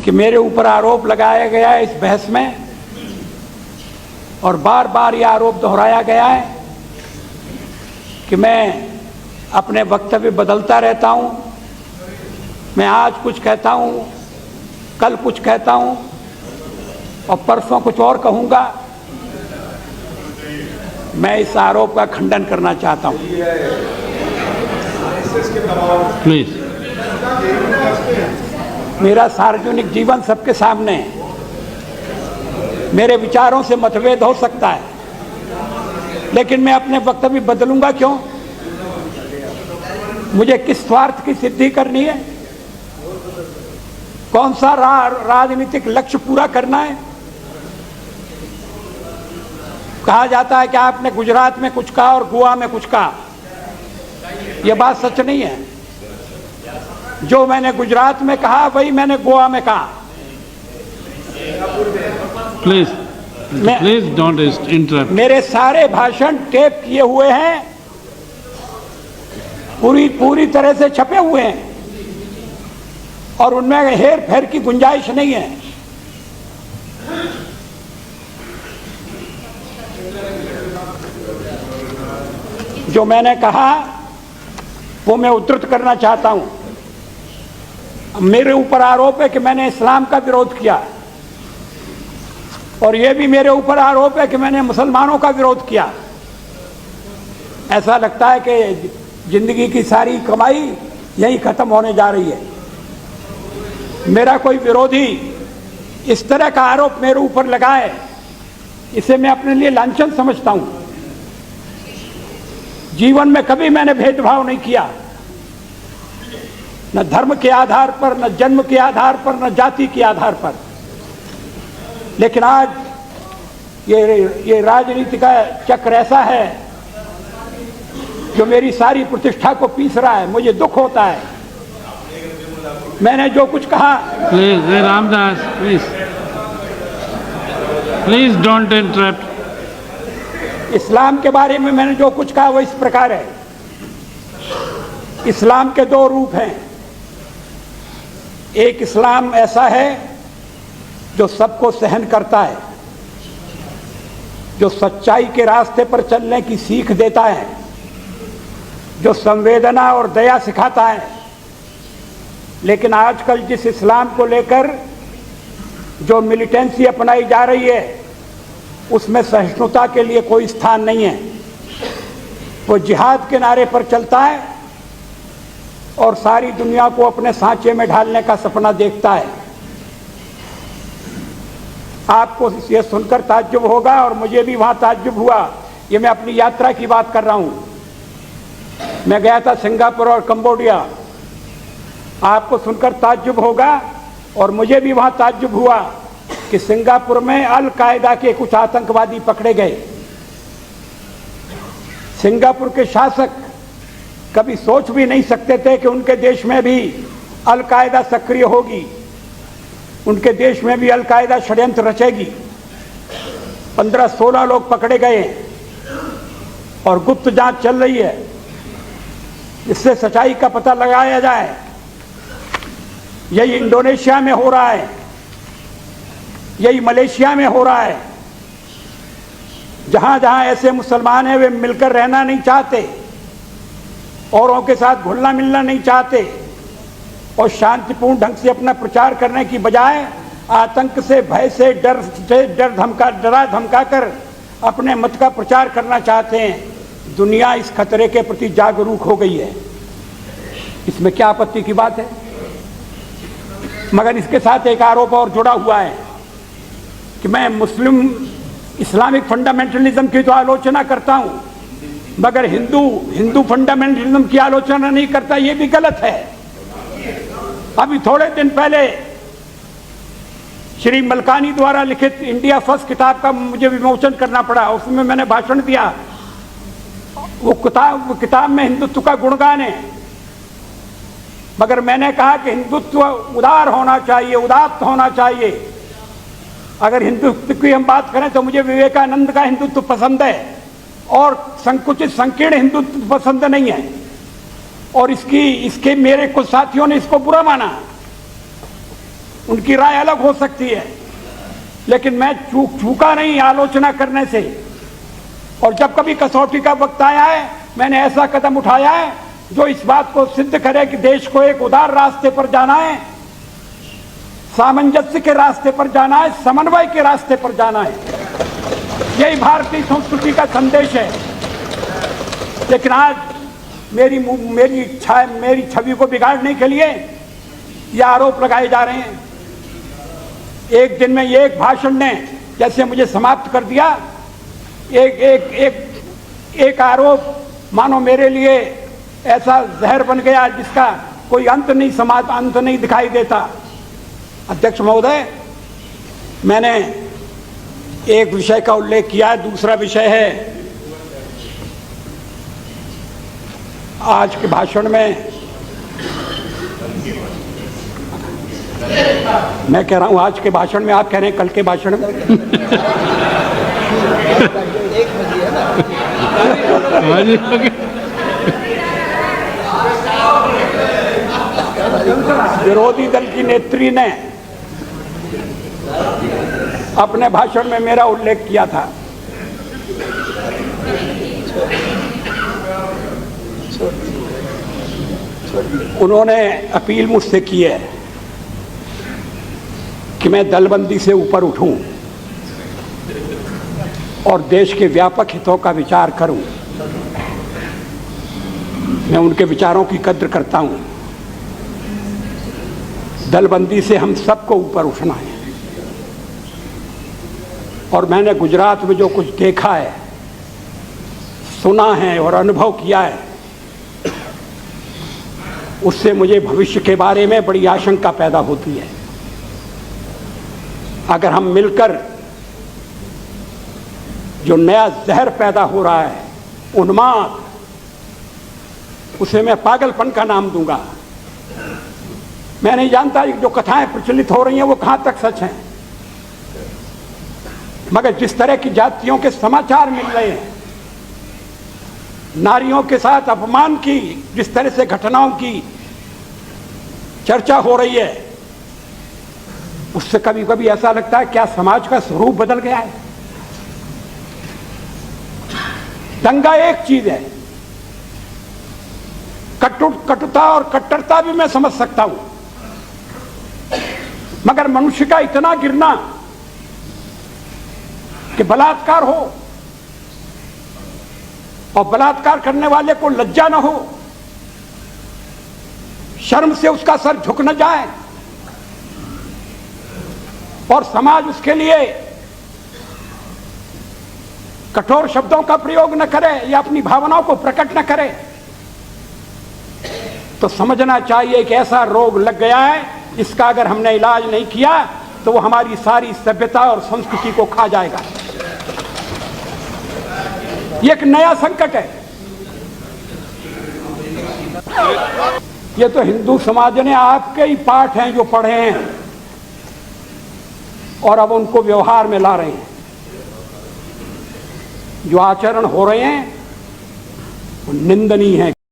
कि मेरे ऊपर आरोप लगाया गया है इस बहस में, और बार बार ये आरोप दोहराया गया है कि मैं अपने वक्तव्य बदलता रहता हूं, मैं आज कुछ कहता हूं, कल कुछ कहता हूं और परसों कुछ और कहूंगा। मैं इस आरोप का खंडन करना चाहता हूं। प्लीज। मेरा सार्वजनिक जीवन सबके सामने है। मेरे विचारों से मतभेद हो सकता है, लेकिन मैं अपने वक्तव्य बदलूंगा क्यों? मुझे किस स्वार्थ की सिद्धि करनी है? कौन सा राजनीतिक लक्ष्य पूरा करना है? कहा जाता है कि आपने गुजरात में कुछ कहा और गोवा में कुछ कहा। यह बात सच नहीं है। जो मैंने गुजरात में कहा वही मैंने गोवा में कहा। Please please don't interrupt. मेरे सारे भाषण टेप किए हुए हैं, पूरी तरह से छपे हुए हैं और उनमें हेर फेर की गुंजाइश नहीं है। जो मैंने कहा वो मैं उद्धृत करना चाहता हूं। मेरे ऊपर आरोप है कि मैंने इस्लाम का विरोध किया, और यह भी मेरे ऊपर आरोप है कि मैंने मुसलमानों का विरोध किया। ऐसा लगता है कि जिंदगी की सारी कमाई यही खत्म होने जा रही है। मेरा कोई विरोधी इस तरह का आरोप मेरे ऊपर लगाए, इसे मैं अपने लिए लांछन समझता हूं। जीवन में कभी मैंने भेदभाव नहीं किया, न धर्म के आधार पर, न जन्म के आधार पर, न जाति के आधार पर। लेकिन आज ये राजनीति का चक्र ऐसा है जो मेरी सारी प्रतिष्ठा को पीस रहा है। मुझे दुख होता है। मैंने जो कुछ कहा। Please Ramdas, please don't interrupt. इस्लाम के बारे में मैंने जो कुछ कहा वो इस प्रकार है। इस्लाम के दो रूप हैं। एक इस्लाम ऐसा है जो सबको सहन करता है, जो सच्चाई के रास्ते पर चलने की सीख देता है, जो संवेदना और दया सिखाता है। लेकिन आजकल जिस इस्लाम को लेकर जो मिलिटेंसी अपनाई जा रही है, उसमें सहिष्णुता के लिए कोई स्थान नहीं है। वो जिहाद के नारे पर चलता है और सारी दुनिया को अपने सांचे में ढालने का सपना देखता है। आपको यह सुनकर ताज्जुब होगा, और मुझे भी वहां ताज्जुब हुआ। ये मैं अपनी यात्रा की बात कर रहा हूं। मैं गया था सिंगापुर और कंबोडिया। आपको सुनकर ताज्जुब होगा, और मुझे भी वहां ताज्जुब हुआ कि सिंगापुर में अल कायदा के कुछ आतंकवादी पकड़े गए। सिंगापुर के शासक कभी सोच भी नहीं सकते थे कि उनके देश में भी अल कायदा सक्रिय होगी, उनके देश में भी अल कायदा षड्यंत्र रचेगी। 15-16 लोग पकड़े गए और गुप्त जांच चल रही है, इससे सच्चाई का पता लगाया जाए। यही इंडोनेशिया में हो रहा है, यही मलेशिया में हो रहा है। जहां जहां ऐसे मुसलमान हैं वे मिलकर रहना नहीं चाहते, औरों के साथ घुलना मिलना नहीं चाहते, और शांतिपूर्ण ढंग से अपना प्रचार करने की बजाय आतंक से, भय से, डरा धमका कर अपने मत का प्रचार करना चाहते हैं। दुनिया इस खतरे के प्रति जागरूक हो गई है। इसमें क्या आपत्ति की बात है? मगर इसके साथ एक आरोप और जुड़ा हुआ है कि मैं मुस्लिम इस्लामिक फंडामेंटलिज्म की तो आलोचना करता हूं, मगर हिंदू फंडामेंटलिज्म की आलोचना नहीं करता। यह भी गलत है। अभी थोड़े दिन पहले श्री मलकानी द्वारा लिखित इंडिया फर्स्ट किताब का मुझे विमोचन करना पड़ा। उसमें मैंने भाषण दिया। वो किताब में हिंदुत्व का गुणगान है, मगर मैंने कहा कि हिंदुत्व उदार होना चाहिए, उदात्त होना चाहिए। अगर हिंदुत्व की हम बात करें तो मुझे विवेकानंद का हिंदुत्व पसंद है, और संकुचित संकीर्ण हिंदुत्व पसंद नहीं है। और इसके मेरे कुछ साथियों ने इसको बुरा माना। उनकी राय अलग हो सकती है, लेकिन मैं चूका नहीं आलोचना करने से। और जब कभी कसौटी का वक्त आया है, मैंने ऐसा कदम उठाया है जो इस बात को सिद्ध करे कि देश को एक उदार रास्ते पर जाना है, सामंजस्य के रास्ते पर जाना है, समन्वय के रास्ते पर जाना है। यही भारतीय संस्कृति का संदेश है। लेकिन आज मेरी छवि को बिगाड़ने के लिए ये आरोप लगाए जा रहे हैं। एक दिन में ये एक भाषण ने जैसे मुझे समाप्त कर दिया। एक आरोप मानो मेरे लिए ऐसा जहर बन गया जिसका कोई अंत नहीं दिखाई देता। अध्यक्ष महोदय, मैंने एक विषय का उल्लेख किया है, दूसरा विषय है आज के भाषण में मैं कह रहा हूं आज के भाषण में, आप कह रहे हैं कल के भाषण में। विरोधी दल की नेत्री ने अपने भाषण में मेरा उल्लेख किया था। उन्होंने अपील मुझसे की है कि मैं दलबंदी से ऊपर उठूं और देश के व्यापक हितों का विचार करूं। मैं उनके विचारों की कद्र करता हूं। दलबंदी से हम सबको ऊपर उठना है। और मैंने गुजरात में जो कुछ देखा है, सुना है और अनुभव किया है, उससे मुझे भविष्य के बारे में बड़ी आशंका पैदा होती है। अगर हम मिलकर जो नया जहर पैदा हो रहा है, उन्माद, उसे मैं पागलपन का नाम दूंगा। मैं नहीं जानता जो कथाएं प्रचलित हो रही हैं वो कहां तक सच हैं, मगर जिस तरह की जातियों के समाचार मिल रहे हैं, नारियों के साथ अपमान की जिस तरह से घटनाओं की चर्चा हो रही है, उससे कभी कभी ऐसा लगता है क्या समाज का स्वरूप बदल गया है। दंगा एक चीज है, कटुता और कट्टरता भी मैं समझ सकता हूं, मगर मनुष्य का इतना गिरना कि बलात्कार हो और बलात्कार करने वाले को लज्जा न हो, शर्म से उसका सर झुक न जाए और समाज उसके लिए कठोर शब्दों का प्रयोग न करे या अपनी भावनाओं को प्रकट न करे, तो समझना चाहिए कि ऐसा रोग लग गया है, इसका अगर हमने इलाज नहीं किया तो वो हमारी सारी सभ्यता और संस्कृति को खा जाएगा। ये एक नया संकट है। ये तो हिंदू समाज ने आपके ही पाठ हैं जो पढ़े हैं और अब उनको व्यवहार में ला रहे हैं। जो आचरण हो रहे हैं वो निंदनीय है।